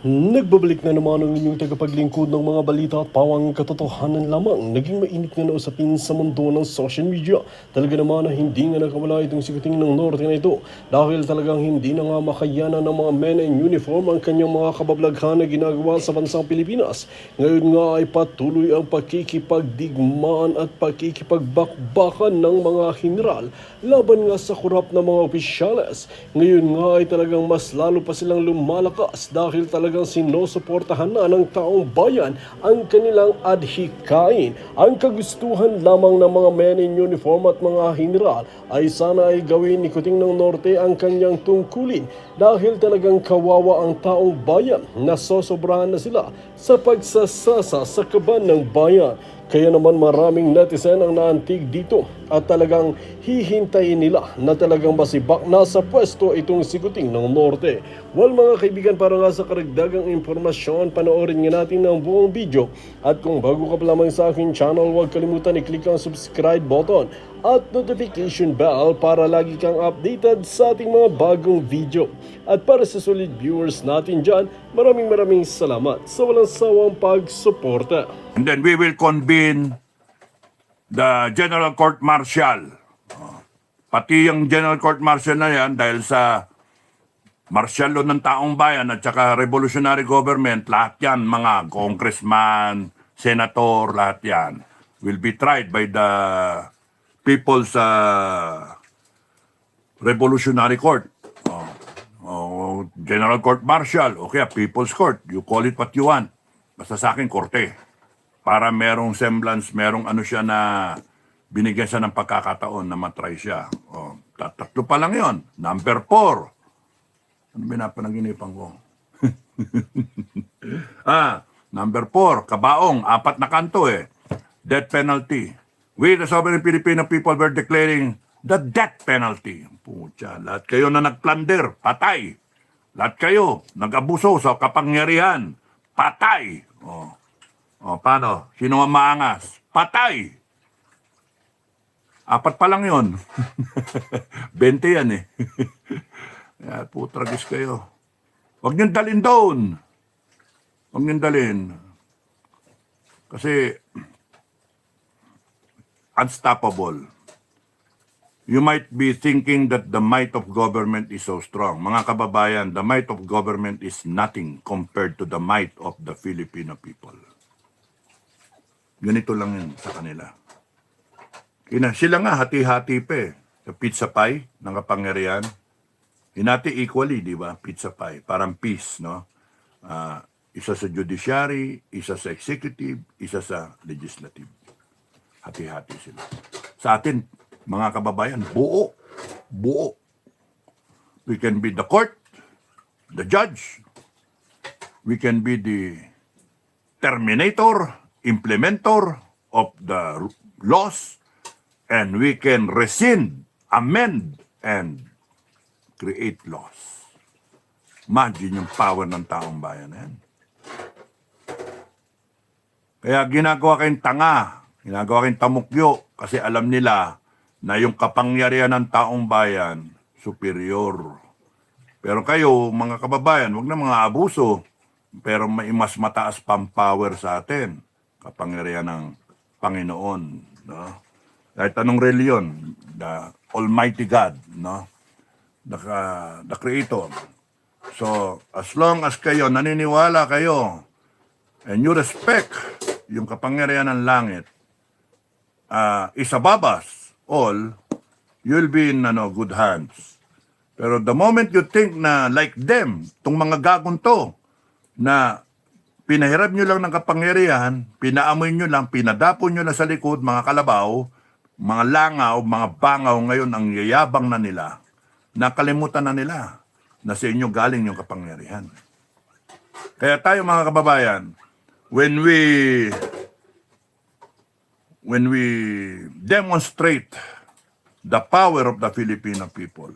Nagbabalik na naman ang inyong tagapaglingkod ng mga balita at pawang katotohanan lamang. Naging mainit nga na usapin sa mundo ng social media. Talaga naman na hindi nga nakawala itong sikuting ng norte na ito dahil talagang hindi na nga makayanan ng mga men in uniform ang kanyang mga kabablaghan na ginagawa sa bansang Pilipinas. Ngayon nga ay patuloy ang pakikipagdigmaan at pakikipagbakbakan ng mga general laban nga sa korap na mga opisyales. Ngayon nga ay talagang mas lalo pa silang lumalakas dahil talagang sinusuportahan na ng taong bayan ang kanilang adhikain. Ang kagustuhan lamang ng mga men in uniform at mga general ay sana ay gawin ni Kuting ng Norte ang kanyang tungkulin dahil talagang kawawa ang taong bayan. Nasosobrahan na sila sa pagsasasa sa kaban ng bayan. Kaya naman maraming netizen ang naantig dito at talagang hihintayin nila na talagang masibak na sa pwesto itong si Kuting ng Norte. Well mga kaibigan, para nga sa karagdagang impormasyon, panoorin nga natin ang buong video. At kung bago ka pa lamang sa aking channel, huwag kalimutan i-click ang subscribe button at notification bell para lagi kang updated sa ating mga bagong video. At para sa solid viewers natin dyan, maraming salamat sa walang sawang pagsuporta. And then we will convene the General Court Martial. Pati yung General Court Martial na yan, dahil sa martial law ng taong bayan at saka revolutionary government, lahat yan, mga congressman, senator, lahat yan, will be tried by the People's Revolutionary Court. General Court Martial, o kaya People's Court, you call it what you want. Basta sa akin, korte. Para merong semblance, merong ano siya na binigyan siya ng pagkakataon na matry siya. Tatlo pa lang yon. Number 4. Ano binapanaginipan ko? Number 4, kabaong, 4 na kanto eh. Death penalty. We, the sovereign Filipino people, were declaring the death penalty. Pucha, lahat kayo na nagplunder, patay. Lahat kayo nag-abuso sa kapangyarihan, patay. Paano? Sino ang maangas? Patay! 4 pa lang yun. 20 yan eh. Putragis kayo. Huwag niyong dalhin doon. Huwag niyong dalhin. Kasi unstoppable. You might be thinking that the might of government is so strong. Mga kababayan, the might of government is nothing compared to the might of the Filipino people. Ganito lang yun sa kanila. Sila nga hati-hati pa eh. Sa pizza pie ng kapangyarihan. Hinati equally, di ba? Pizza pie. Parang peace, no? Isa sa judiciary, isa sa executive, isa sa legislative. Hati-hati sila. Sa atin, mga kababayan, buo. Buo. We can be the court, the judge. We can be the terminator, implementer of the laws, and we can rescind, amend, and create laws. Imagine yung power ng taong bayan na yan. Kaya ginagawa kayong tanga, ginagawa kayong tamukyo, kasi alam nila na yung kapangyarihan ng taong bayan, superior. Pero kayo, mga kababayan, wag na mga abuso, pero may mas mataas pang power sa atin. Kapangyarihan ng Panginoon, no? Kahit anong reliyon, the Almighty God, no? The Creator. So, as long as kayo, naniniwala kayo, and you respect yung kapangyarihan ng langit, is above us all, you'll be in good hands. Pero the moment you think na like them, tong mga gagong to, na pinahirap nyo lang ng kapangyarihan, pinaamoy nyo lang, pinadapo nyo lang sa likod, mga kalabaw, mga langaw, mga bangaw, ngayon ang yayabang na nila, nakalimutan na nila na sa inyo galing yung kapangyarihan. Kaya tayo mga kababayan, when we demonstrate the power of the Filipino people,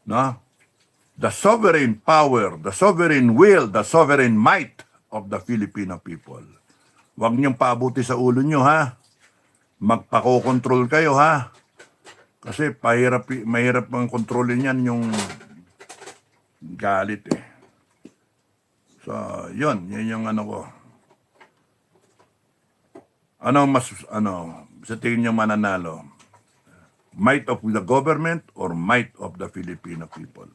no? The sovereign power, the sovereign will, the sovereign might of the Filipino people. Huwag niyong paabuti sa ulo niyo, ha? Magpakokontrol kayo, ha? Kasi mahirap ang kontrolin yan yung galit, eh. So, yun yung ano ko. Ano mas, sa tingin nyo mananalo? Might of the government or might of the Filipino people?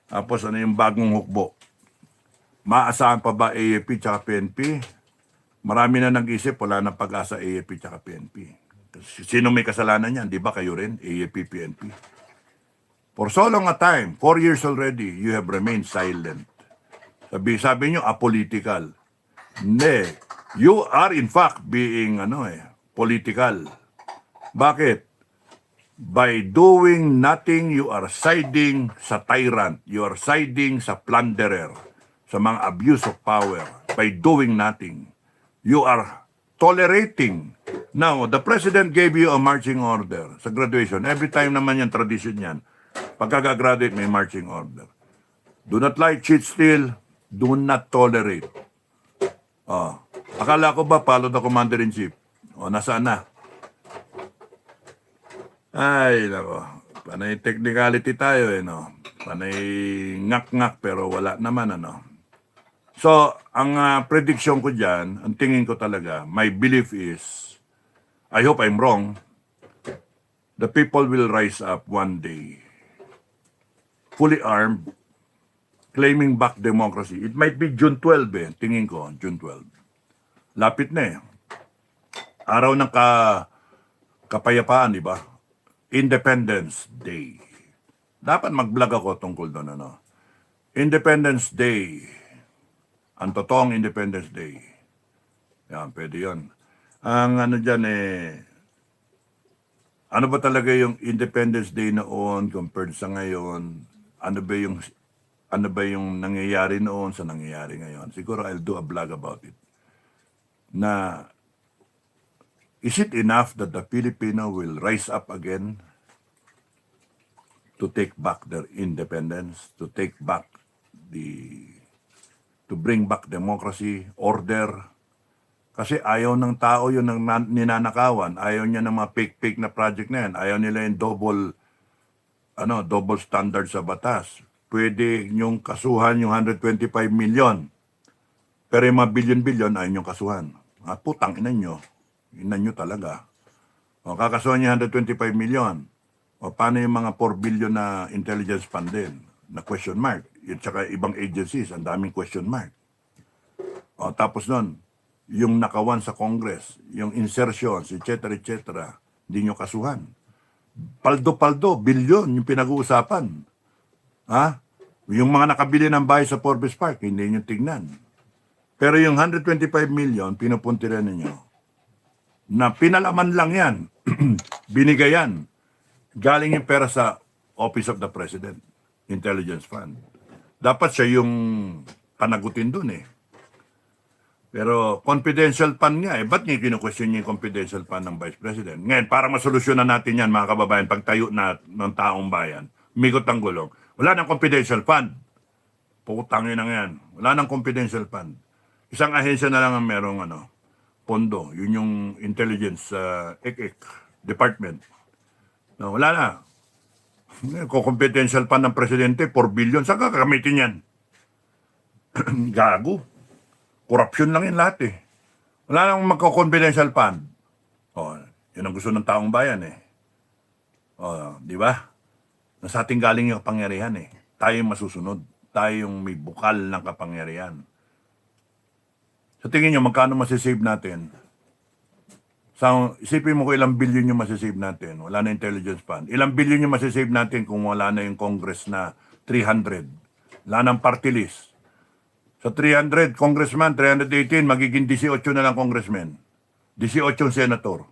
Tapos ano yung bagong hukbo? Maasahan pa ba AFP tsaka PNP? Marami na nag-isip, wala na pag-asa AFP tsaka PNP. Sino may kasalanan yan? Di ba kayo rin? AFP, PNP. For so long a time, 4 years already, you have remained silent. Sabi nyo, apolitical. Hindi. You are in fact being political. Bakit? By doing nothing, you are siding sa tyrant. You are siding sa plunderer, sa mga abuse of power. By doing nothing, you are tolerating. Now, the president gave you a marching order sa graduation. Every time naman yan, tradition yan. Pagka-graduate, may marching order. Do not lie, cheat, steal. Do not tolerate. Akala ko ba follow the commander-in-chief? Nasaan na? Ay, nako. Panay technicality tayo, no? Panay ngak-ngak, pero wala naman, So, ang prediction ko dyan, ang tingin ko talaga, my belief is, I hope I'm wrong, the people will rise up one day, fully armed, claiming back democracy. It might be June 12, tingin ko, June 12. Lapit na Araw ng kapayapaan, di ba? Independence Day. Dapat mag-vlog ako tungkol doon, Independence Day. Ang totoong Independence Day. Yan, pwede yun. Ang dyan ano ba talaga yung Independence Day noon compared sa ngayon? Ano ba yung nangyayari noon sa nangyayari ngayon? Siguro I'll do a vlog about it. Na, is it enough that the Filipino will rise up again to take back their independence, to bring back democracy, order? Kasi ayaw ng tao yun ng ninanakawan. Ayaw niya ng mga fake na project na yan. Ayaw nila yung double standard sa batas. Pwede niyong kasuhan yung 125 million. Pero yung mga billion-billion, ayaw niyong kasuhan. Putang ina nyo. Ina nyo talaga. Kakasuhan niyo 125 million. Paano yung mga 4 billion na intelligence fund din? Na question mark. At saka ibang agencies, ang daming question mark. Tapos nun, yung nakawan sa Congress, yung insertions, etc., hindi nyo kasuhan. Paldo-paldo, bilyon yung pinag-uusapan. Yung mga nakabili ng bahay sa Forbes Park, hindi nyo tignan. Pero yung 125 million, pinupuntiran ninyo, na pinalaman lang yan, binigayan, galing yung pera sa Office of the President, Intelligence Fund. Dapat siya yung panagutin dun Pero confidential fund nga ba't niya kinu-question niya yung confidential fund ng Vice President? Ngayon, para masolusyonan natin yan, mga kababayan, pagtayo na ng taong bayan, migot ang gulong. Wala nang confidential fund. Putangin na yan. Wala nang confidential fund. Isang ahensya na lang ang merong pondo. Yun yung intelligence department. No, wala na. Kung confidential fund ng presidente, 4 billion, saan ka kakamitin yan? Gago. Corruption lang yan lahat Wala nang magko-confidential fund. Yun ang gusto ng taong bayan di ba? Nasa ating galing yung kapangyarihan Tayo yung masusunod. Tayo yung may bukal ng kapangyarihan. Sa tingin nyo, magkano masisave natin? Isipin mo kung ilang billion yung masisave natin. Wala na intelligence fund. Ilang billion yung masisave natin kung wala na yung Congress na 300. Wala nang party list. Sa 300, congressman, 318, magiging 18 na lang congressman. 18 senator.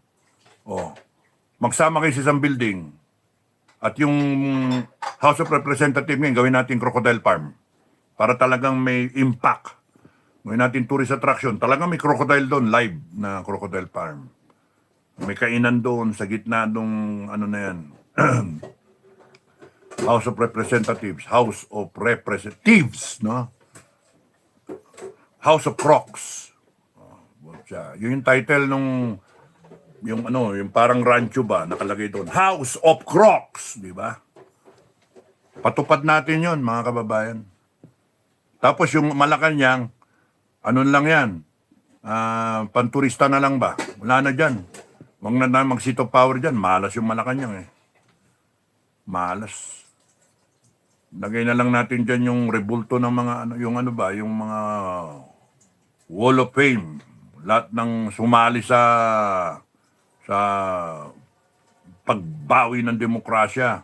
Magsama kayo sa isang building. At yung House of Representatives ngayon, gawin natin crocodile farm. Para talagang may impact. Gawin natin tourist attraction. Talagang may crocodile doon, live na crocodile farm. May kainan doon sa gitna nung na yan. House of Representatives. House of Representatives, no? House of Crocs. Yun yung title nung yung parang rancho ba nakalagay doon. House of Crocs, di ba? Patupad natin yun, mga kababayan. Tapos yung Malacanang, ano lang yan, panturista na lang ba? Wala na dyan. Huwag na mag-seat of power dyan. Malas yung Malacanang eh. Malas. Lagay na lang natin dyan yung rebulto ng mga, yung ano ba, yung mga Wall of Fame. Lahat ng sumali sa pagbawi ng demokrasya.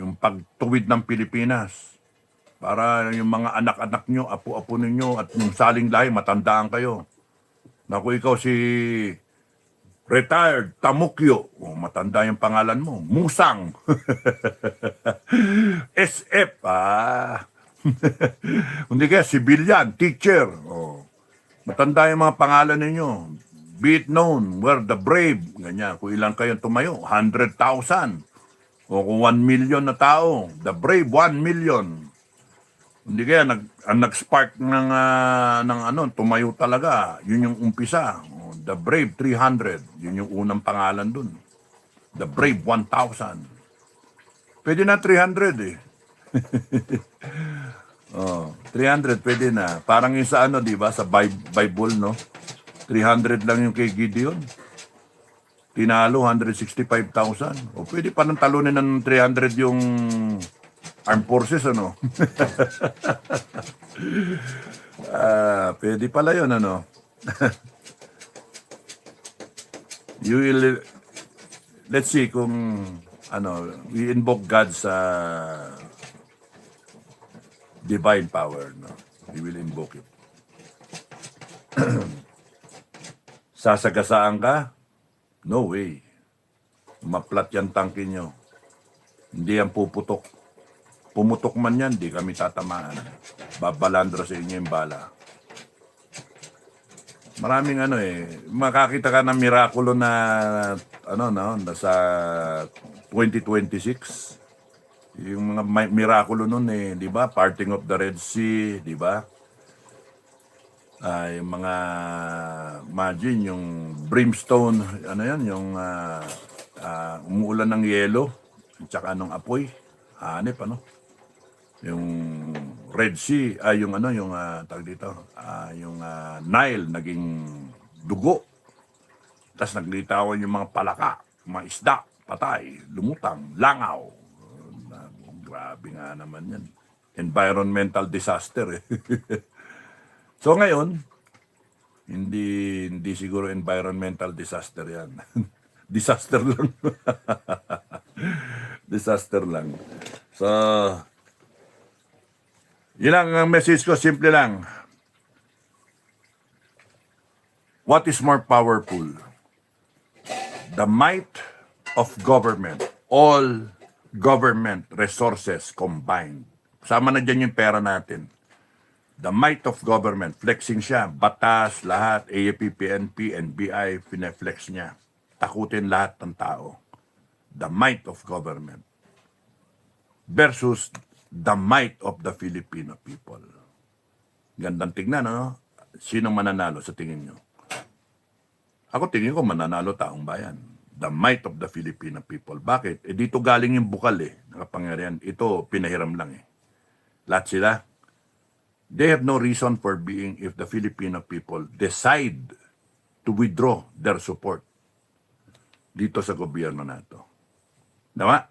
Yung pagtuwid ng Pilipinas. Para yung mga anak-anak nyo, apo-apo ninyo, at yung saling lahi, matandaan kayo. Naku, ikaw si retired Tamukyo. Oh, matanda yung pangalan mo. Musang. SF. Hindi kaya, civilian, teacher. Oh. Matanda yung mga pangalan ninyo. Be it known, we're the brave. Ganyan, kung ilang kayong tumayo, 100,000. O kung 1 million na tao, the brave 1 million. Hindi kaya nag-spark ng tumayo talaga. Yun yung umpisa. The Brave 300. Yun yung unang pangalan dun. The Brave 1,000. Pwede na 300 eh. 300 pwede na. Parang yung sa di ba? Sa Bible, no? 300 lang yung kay Gideon. Tinalo, 165,000. O pwede pa nang talunin ng 300 yung Armed Forces, ano? Pwede pala yun, ano? You will, let's see kung, we invoke God's divine power, no? We will invoke it. Sasagasaan ka? No way. Maplat yan tangke nyo. Hindi yan puputok. Pumutok man yan, di kami tatamaan. Babalandra sa inyo yung bala. Maraming makakita ka ng mirakulo na, nasa 2026. Yung mga mirakulo nun di ba? Parting of the Red Sea, di ba? Yung mga, imagine, yung brimstone, yung umuulan ng yelo, at saka ng apoy. Hanip, yung Red Sea, tawag dito, yung Nile naging dugo. Tapos naglitawan yung mga palaka, mga isda, patay, lumutang, langaw. Grabe nga naman yan. Environmental disaster eh. So ngayon, hindi siguro environmental disaster yan. Disaster lang. Disaster lang. So, yun ang message ko, simple lang. What is more powerful? The might of government. All government resources combined. Sama na dyan yung pera natin. The might of government. Flexing siya. Batas, lahat. AFP, PNP, NBI, pineflex niya. Takutin lahat ng tao. The might of government. Versus the might of the Filipino people. Gandang tignan, Sino mananalo sa tingin nyo? Ako tingin ko mananalo taong bayan. The might of the Filipino people. Bakit? Dito galing yung bukal nakapangyarihan. Ito, pinahiram lang Lahat sila. They have no reason for being if the Filipino people decide to withdraw their support dito sa gobyerno nato. Diba?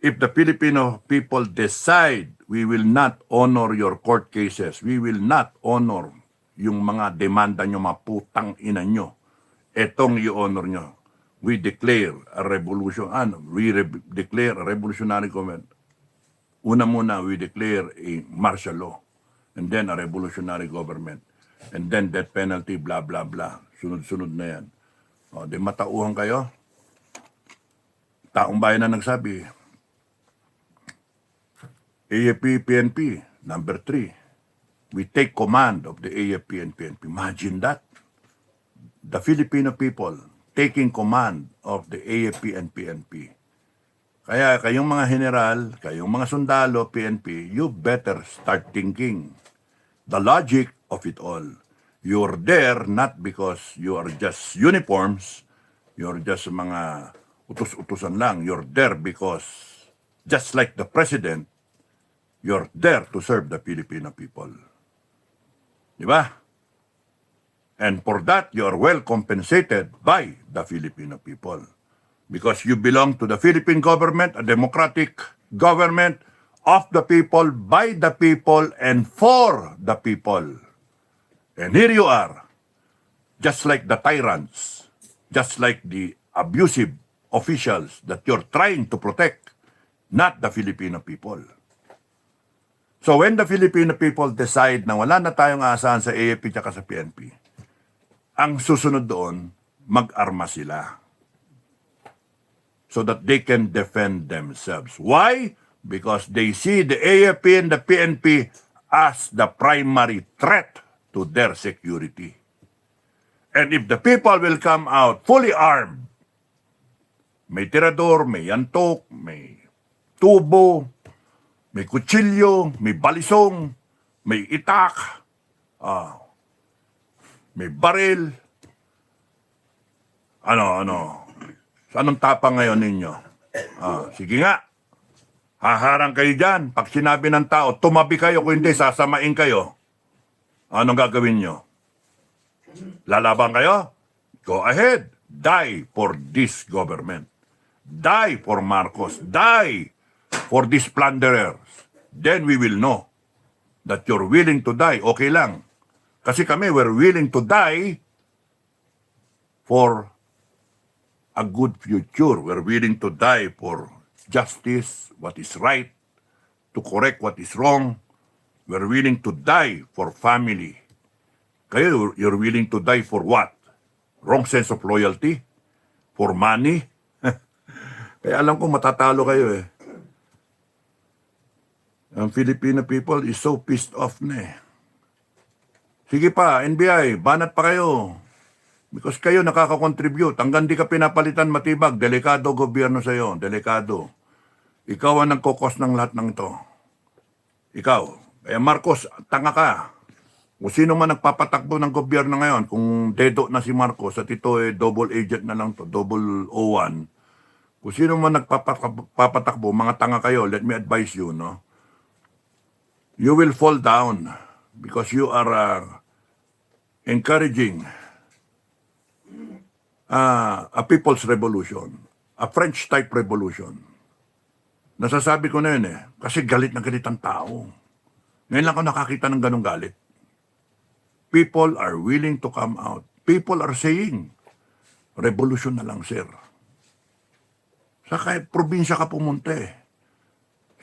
If the Filipino people decide we will not honor your court cases, we will not honor yung mga demanda nyo, mga putang ina nyo, etong i-honor nyo. We declare a revolution, declare a revolutionary government. Una muna, we declare a martial law, and then a revolutionary government, and then death penalty, blah, blah, blah. Sunod-sunod na yan. Di matauhan kayo. Taong bayan na nagsabi, AFP, PNP, number 3. We take command of the AFP and PNP. Imagine that. The Filipino people taking command of the AFP and PNP. Kaya kayong mga general, kayong mga sundalo, PNP, you better start thinking the logic of it all. You're there not because you are just uniforms, you're just mga utos-utusan lang. You're there because just like the president, You're there to serve the Filipino people. Di ba? And for that, you are well compensated by the Filipino people. Because you belong to the Philippine government, a democratic government of the people, by the people, and for the people. And here you are, just like the tyrants, just like the abusive officials that you're trying to protect, not the Filipino people. So when the Filipino people decide na wala na tayong aasahan sa AFP at sa PNP, ang susunod doon, mag-arma sila. So that they can defend themselves. Why? Because they see the AFP and the PNP as the primary threat to their security. And if the people will come out fully armed, may tirador, may yantok, may tubo, may kutsilyo, may balisong, may itak, may baril. Anong tapang ngayon ninyo? Sige nga. Haharang kayo dyan. Pag sinabi ng tao, tumabi kayo, kung hindi, sasamain kayo. Anong gagawin nyo? Lalaban kayo? Go ahead. Die for this government. Die for Marcos. Die for these plunderers. Then we will know that you're willing to die. Okay lang. Kasi kami, we're willing to die for a good future. We're willing to die for justice, what is right, to correct what is wrong. We're willing to die for family. Kayo, you're willing to die for what? Wrong sense of loyalty? For money? Kaya alam ko matatalo kayo eh. Ang Filipino people is so pissed off na eh. Sige pa, NBI, banat pa kayo. Because kayo nakaka-contribute. Hanggang di ka pinapalitan matibag, delikado gobyerno sa'yo. Delikado. Ikaw ang nagkukos ng lahat ng ito. Ikaw. Kaya Marcos, tanga ka. Kung sino man nagpapatakbo ng gobyerno ngayon, kung dedo na si Marcos at ito double agent na lang to, double O1. Kung sino man nagpapatakbo, mga tanga kayo, let me advise you, no? You will fall down because you are encouraging a people's revolution, a French-type revolution. Nasasabi ko na yun eh, kasi galit na galit ang tao. Ngayon lang ako nakakita ng ganong galit. People are willing to come out. People are saying, revolution na lang, sir. Sa kahit probinsya ka pumunta eh.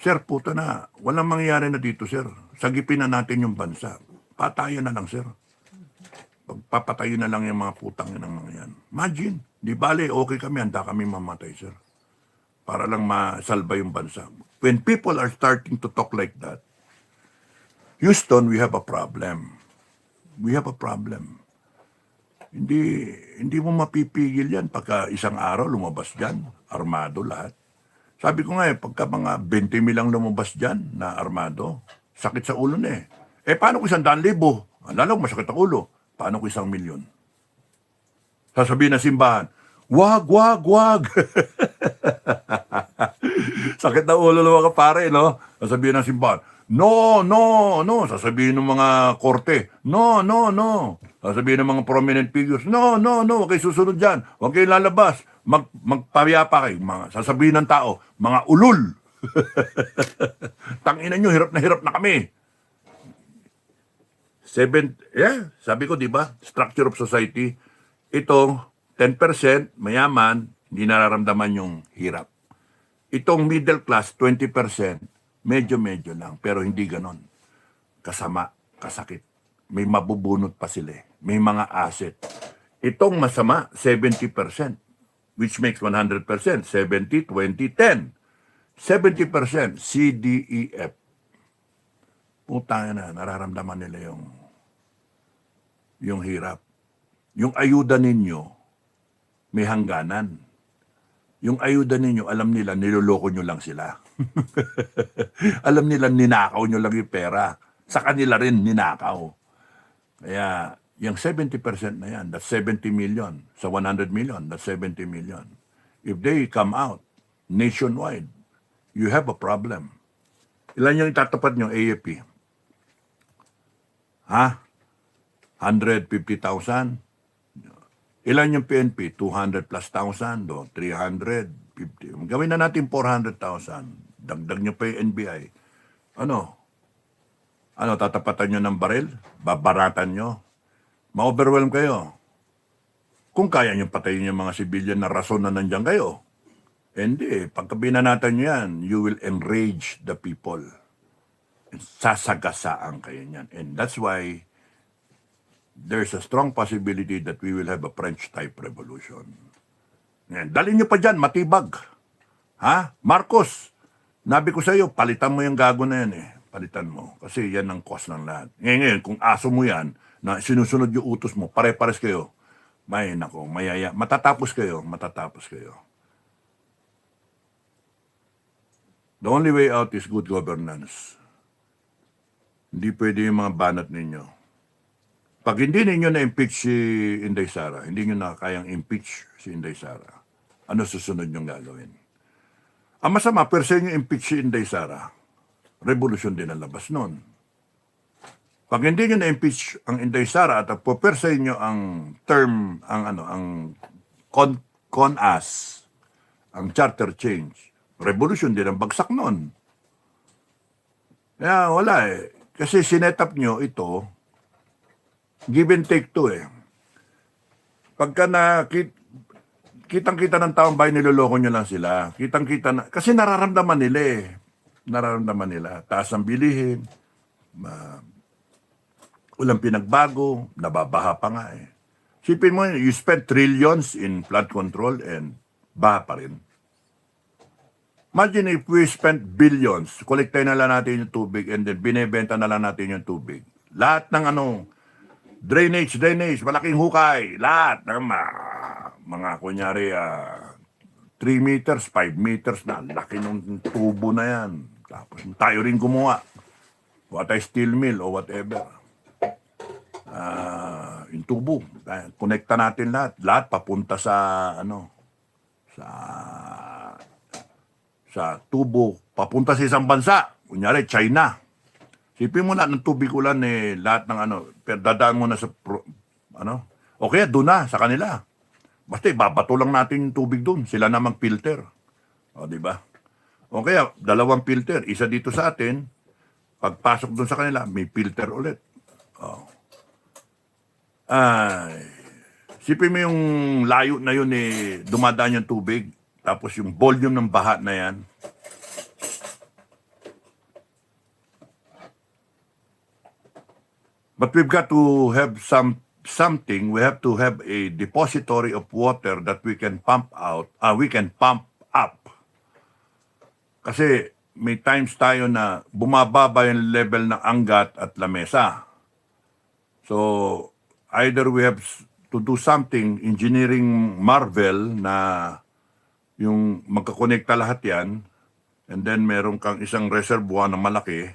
Sir, puta na, walang mangyayari na dito, sir. Sagipin na natin yung bansa. Patayan na lang, sir. Pagpapatayin na lang yung mga putang ng mga yan. Imagine, di bale, okay kami, handa kami mamatay, sir. Para lang masalba yung bansa. When people are starting to talk like that, Houston, we have a problem. We have a problem. Hindi mo mapipigil yan pagka isang araw lumabas dyan, armado lahat. Sabi ko nga pagka mga 20,000 lang lumabas dyan na armado, sakit sa ulo na eh. Paano kung 100,000? Lalo masakit ang ulo. Paano kung 1,000,000? Sasabihin ng simbahan, wag. Sakit na ulo ng mga pare, no? Sasabihin ng simbahan, no. Sasabihin ng mga korte, no. Sasabihin ng mga prominent figures, no. Huwag kayo susunod dyan. Huwag kayo lalabas. Magpapayapa kayo. Sasabihin ng tao, mga ulul. Tanginan nyo, hirap na kami. Sabi ko, di ba? Structure of society. Ito, 10% mayaman, hindi nararamdaman yung hirap. Itong middle class, 20%, medyo lang, pero hindi ganon. Kasama, kasakit. May mabubunot pa sila. May mga asset. Itong masama, 70%, which makes 100%. 70, 20, 10. 70% CDEF. Putang na, nararamdaman nila yung hirap. Yung ayuda ninyo, may hangganan. Yung ayuda ninyo, alam nila, niloloko nyo lang sila. Alam nila, ninakaw nyo lang yung pera. Sa kanila rin, ninakaw. Kaya, yung 70% na yan, that's 70 million. Sa 100 million, that's 70 million. If they come out nationwide, you have a problem. Ilan yung itatapat nyo, AFP? Ha? 150,000? Ilan yung PNP? 200 plus thousand o 350. Gawin na natin 400,000. Dagdag nyo pa yung NBI. Ano? Ano, tatapatan nyo ng baril? Babaratan nyo? Ma-overwhelm kayo. Kung kaya nyo patayin yung mga civilian na rason na nandyan kayo. Hindi. Pagka binanatan nyo yan, you will enrage the people. Sasagasaan kayo niyan. And that's why there's a strong possibility that we will have a French-type revolution. Yan. Dalhin nyo pa dyan, matibag. Ha? Marcos, nabi ko sa iyo, palitan mo yung gago na yan eh. Palitan mo. Kasi yan ang cause ng lahat. Ngayon, kung aso mo yan, na sinusunod yung utos mo, pare-pares kayo, may nako, mayaya. Matatapos kayo. The only way out is good governance. Hindi pwede yung mga banat ninyo. Pag hindi ninyo na-impeach si Inday Sara, hindi nyo na kayang impeach si Inday Sara, ano susunod nyong gagawin? Ang masama, per se nyo impeach si Inday Sara, revolution din ang labas nun. Pag hindi nyo na-impeach ang Inday Sara at per se nyo ang term, ang CONAS, ang charter change, revolution din ang bagsak nun. Kaya wala eh. Kasi sinetap nyo ito, give and take to eh. Pagka kitang-kita ng taong bayan, niloloko nyo lang sila. Kitang-kita na, kasi nararamdaman nila eh. Taas ang bilihin, walang pinagbago, nababaha pa nga eh. Sipin mo, you spend trillions in flood control and baha pa rin. Imagine if we spent billions, kolektahin na lang natin yung tubig and then binebenta na lang natin yung tubig. Lahat ng drainage, malaking hukay, lahat ng mga kunyari 3 meters, 5 meters na, laki ng tubo na yan. Tapos tayo rin gumawa. What a steel mill or whatever. Yung tubo, konekta natin lahat papunta sa tubo, papunta sa isang bansa, kunyari China. Sipin mo lahat ng tubig ulan lahat ng pero dadaan mo na sa o kaya doon na sa kanila. Basta babato lang natin yung tubig doon, sila na mag-filter. O di ba? O kaya 2 filter, isa dito sa atin, pagpasok doon sa kanila, may filter ulit. Sipin mo yung layo na yun dumadaan yung tubig. Tapos yung volume ng baha na yan, but we've got to have something, we have to have a depository of water that we can pump out, we can pump up. Kasi may times tayo na bumababa yung level ng Angat at Lamesa. So, either we have to do something, engineering marvel na yung magkakonekta lahat yan, and then meron kang isang reservoir na malaki,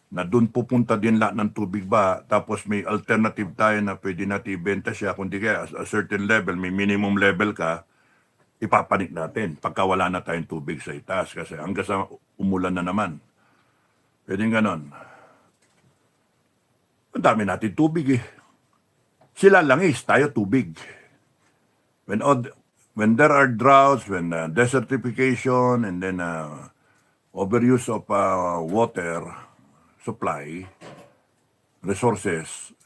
na doon pupunta din lahat ng tubig ba, tapos may alternative tayo na pwede natin ibenta siya, kundi kaya a certain level, may minimum level ka, ipapanik natin, pagka wala na tayong tubig sa itaas, kasi hanggang sa umulan na naman. Pwede ganon. Ang dami natin tubig eh. Sila langis, tayo tubig. When there are droughts, when desertification, and then overuse of water supply, resources,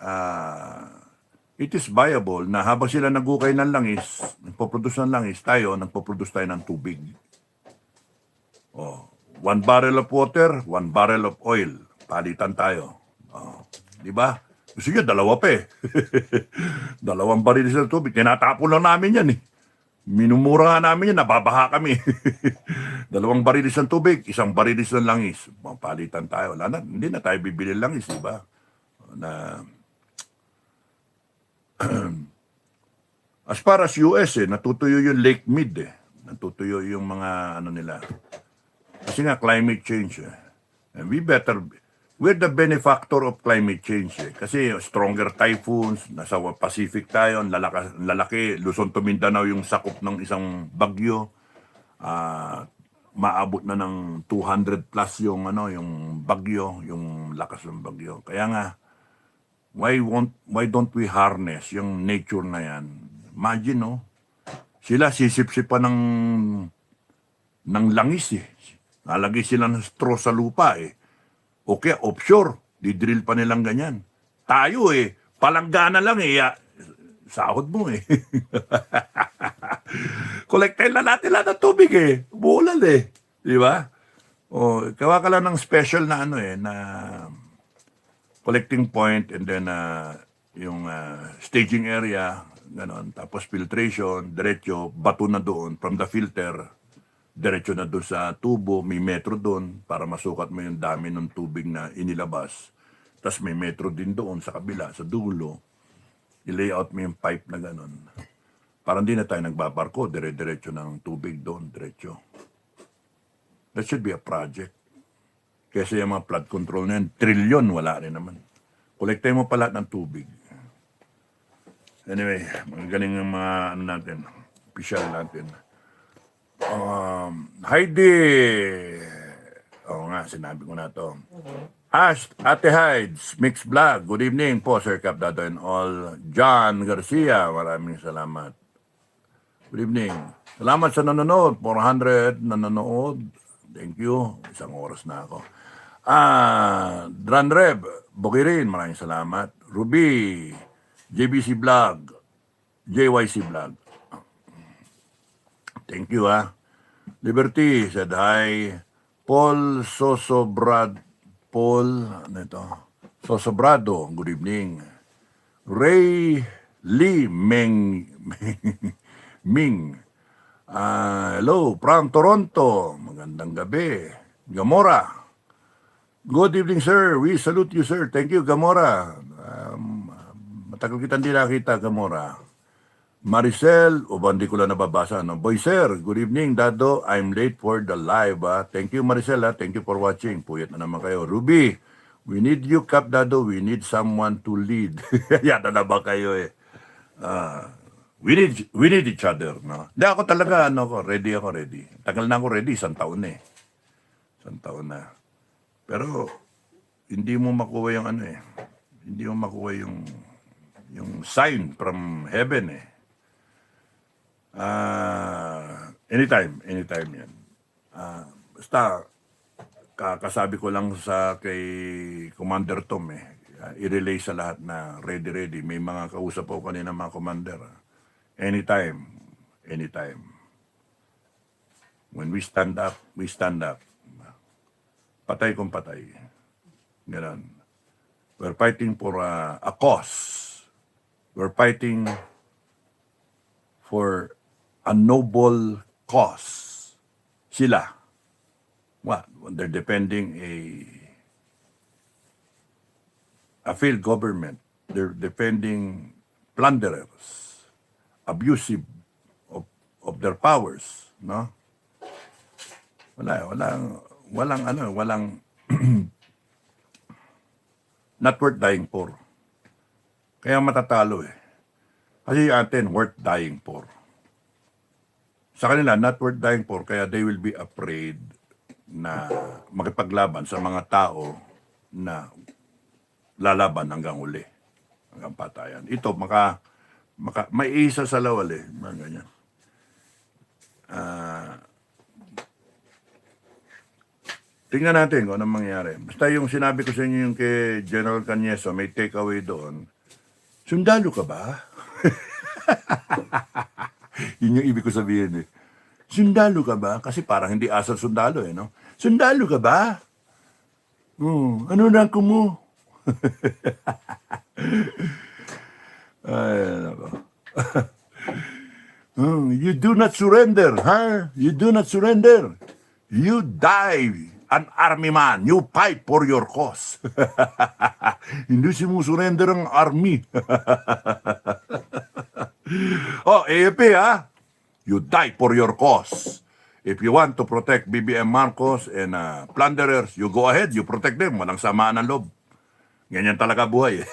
it is viable na habang sila nagukay ng langis, nagpo-produce ng langis, nagpo-produce tayo ng tubig. 1 barrel of water, 1 barrel of oil. Palitan tayo. Di ba? Gusto nyo, 2 pa eh. 2 baril ng tubig. Tinatapon lang namin yan eh. Minumura nga namin yan, nababaha kami. 2 barilis ng tubig, 1 barilis ng langis. Palitan tayo. Hindi na tayo bibili ng langis, di ba? As far as US, natutuyo yung Lake Mead eh. Natutuyo yung mga nila. Kasi nga, climate change eh. And we're the benefactor of climate change eh. Kasi stronger typhoons, nasa Pacific tayo, lalaki, Luzon to Mindanao yung sakop ng isang bagyo. maabot na ng 200 plus yung yung bagyo, yung lakas ng bagyo. Kaya nga why don't we harness yung nature na yan? Imagine, no? Sila sisip-sipan ng langis eh. Nalagay sila ng straw sa lupa eh. O kaya offshore, didrill pa nilang ganyan. Tayo eh, palanggana lang eh. Sahod mo eh. Kolektahin na natin lahat ng tubig eh. Bulan eh. Di ba? O, kawa ka lang ng special na na collecting point and then yung staging area, ganon. Tapos filtration, diretso, bato na doon from the filter. Diretso na doon sa tubo, may metro doon para masukat mo yung dami ng tubig na inilabas. Tapos may metro din doon sa kabila, sa dulo. I-layout mo yung pipe na ganon. Para hindi na tayo nagbabarko, dire-diretso ng tubig doon, diretso. That should be a project. Kasi yung mga flood control na yan, trilyon, wala rin naman. Kolektahin mo pa lahat ng tubig. Anyway, magaling yung mga natin, official natin. Heidi! Oo nga, sinabi ko na to. Ash, Ate Hides, Mix Vlog. Good evening po, Sir Cap Dato and all. John Garcia, maraming salamat. Good evening. Salamat sa nanonood. 400 nanonood. Thank you. Isang oras na ako. Dranreb, Bukirin, maraming salamat. Ruby, JBC Vlog, JYC Vlog. Thank you, Liberty said hi. Paul ano ito? Sosobrado, good evening. Ray Lee Ming. Hello, from Toronto. Magandang gabi. Gamora. Good evening, sir. We salute you, sir. Thank you, Gamora. Matagal kitang di nakita, Gamora. Maricel, hindi ko lang nababasa. Boy, sir, good evening, Dado. I'm late for the live. Thank you, Maricel. Thank you for watching. Puyat na naman kayo. Ruby, we need you, Cap Dado. We need someone to lead. Yata na ba kayo eh? We need each other, no? Hindi ako talaga, ready. Tagal na ako ready, isang taon eh. Isang taon na. Pero, hindi mo makuha yung hindi mo makuha yung sign from heaven eh. Anytime yan. Basta, kakasabi ko lang kay Commander Tom i-relay sa lahat na ready. May mga kausap po kanina mga commander. Anytime. When we stand up, Patay kung patay. Ganun. We're fighting for a cause. We're fighting for a noble cause. Sila. What? They're defending a failed government. They're defending plunderers, abusive of their powers, no? Walang not worth dying for. Kaya matatalo eh. Kasi atin worth dying for. Sa kanila, not worth dying for, kaya they will be afraid na makipaglaban sa mga tao na lalaban hanggang uli. Hanggang patayan. Ito, may isa sa lawal eh. Mga ganyan. Tingnan natin kung anong mangyari. Basta yung sinabi ko sa inyo yung kay General Cañeso, may takeaway doon. Sundalo ka ba? Yun yung ibig ko sabihin eh. Sundalo ka ba? Kasi parang hindi asal sundalo eh, no? Sundalo ka ba? Ano na ko mo? Ay, nako. You do not surrender, huh? You do not surrender. You die an army man. You fight for your cause. Hindi sumusurrender ang army. AFP You die for your cause. If you want to protect BBM Marcos and plunderers, you go ahead, you protect them. Walang samaan ng loob. Ganyan talaga buhay.